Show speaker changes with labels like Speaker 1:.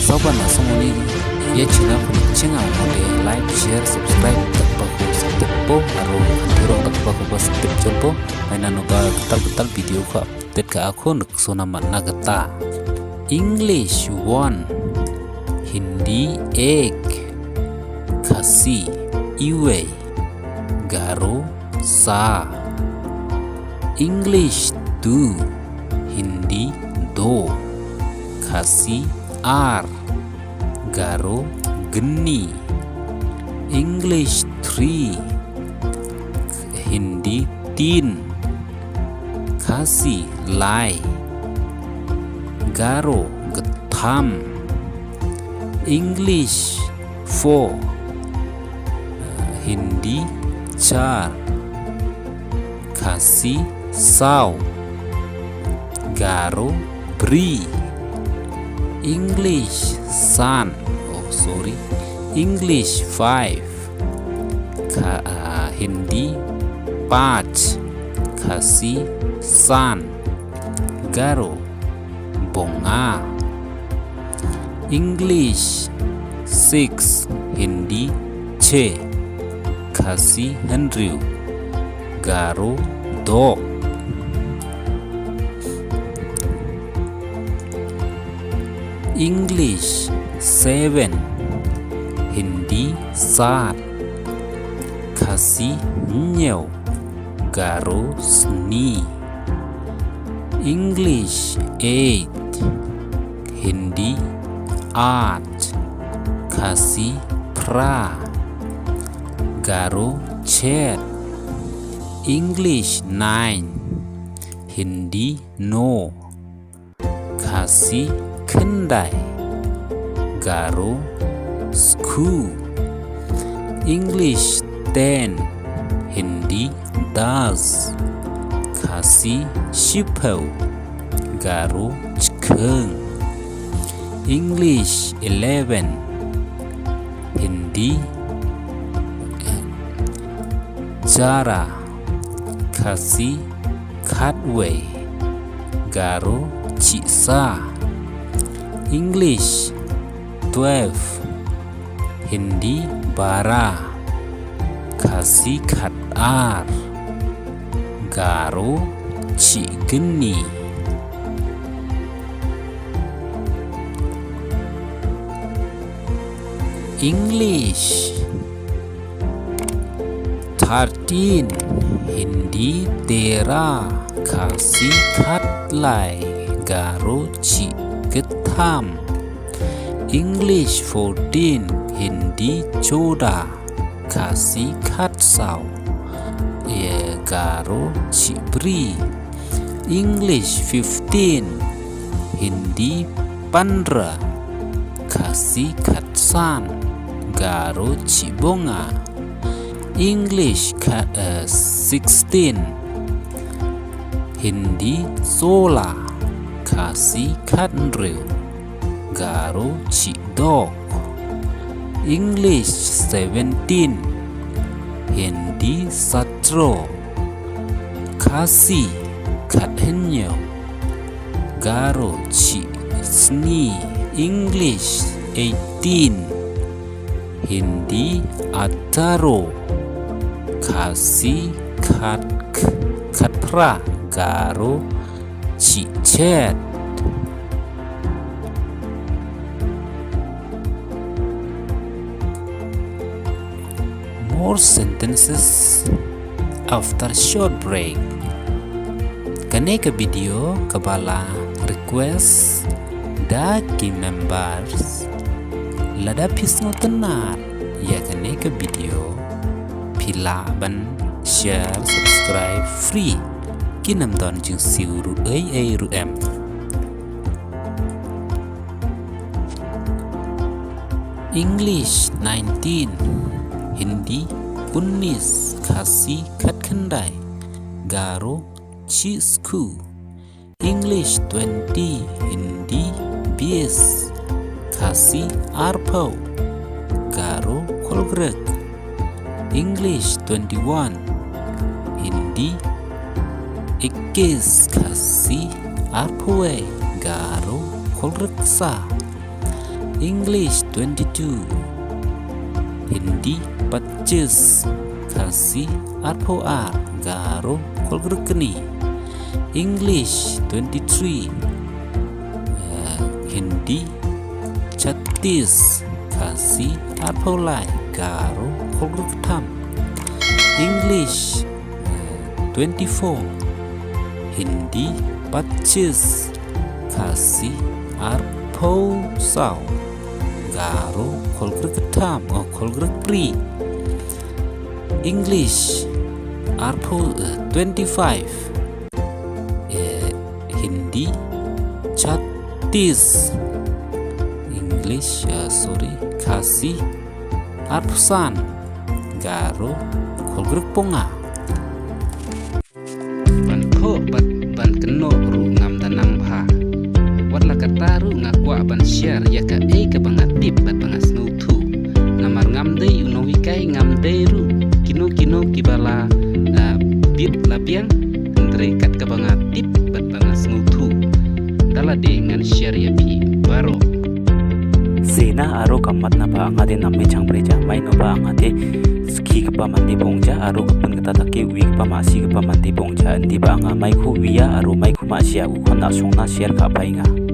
Speaker 1: soban na sumuni ya china pun chinga mode like share subscribe tak paku step po aro antero tak paku pas step jompo mainan nuga ketal video ka update ka aku nuk sona manna gata English 1 Hindi 1 Kasi iwe Garo sa English 2 Hindi 2 Kasi R Garo geni English 3 Hindi 3 Kasi lai Garo getam English 4 Hindi 4 Kasi sau Garo bri English sun English 5 Hindi 5 Kasi sun Garo bonga English 6 Hindi 6 Kasi Andrew Garo dog English 7 Hindi 7 Kasi nyau Garo sni English 8 Hindi 8 Kasi pra Garo chat English 9 Hindi no Kasi kendai Garo school English 10 Hindi 10 Kasi sipau Garo chkeng English 11 Hindi jara Kasi cutway Garo ciksa English 12 Hindi bara Kasi kat ar Garo cigeni English 13 Hindi 13 Kasi kat lai Garo ci getam English 14 Hindi 14 Kasi kat sau Garo cibri English 15 Hindi 15 Kasi kat san Garo cibonga English 16 Hindi sola Kasi kat rew Garo cidok English 17 Hindi satro Kasi kat henyo Garo ci sni English 18 Hindi ataro Kasi kat pra Garo ci chat More sentences after short break. Kaneka video kabala request daki members lada pisno tenar ya kaneka video pilaban share subscribe free kinam don jing siuru ru em English 19 Hindi 19 Kasi kat kendai Garo cisku English 20 Hindi 20 Kasi arpau Garo kolgrek English 21 Hindi 21 Kasi arpue Garo kolreksa English 22, Hindi 25, kasih arpo ar garo kolgrukni. English 23, Hindi 36, kasih arpo lai garo kolgruktam. English 24, Hindi 25, kasih arpo sau garo kolgruktam kolgrukpri. English arpo 25, Hindi 36, English kasih arpsan garo kolgrukponga. Ban ko ban keno ru ngam danang pha wat la kata ru ngakwa ban share ya ka ka bangatip bat bangas nu thu namar ngam dei uno wikai ngam dei ru kino kibala bit lapiang andre kat ka bangatip bat bangas nu thu dala dengan share ya pi baro
Speaker 2: Sena aro kamat na ba angade namme chang preja mai no ba angade ski ka mandi bongja aro kapan kata take wi ka masi ka mandi bongja ndi ba anga mai khu wiya aro mai khu ma sia u khona songna share ka painga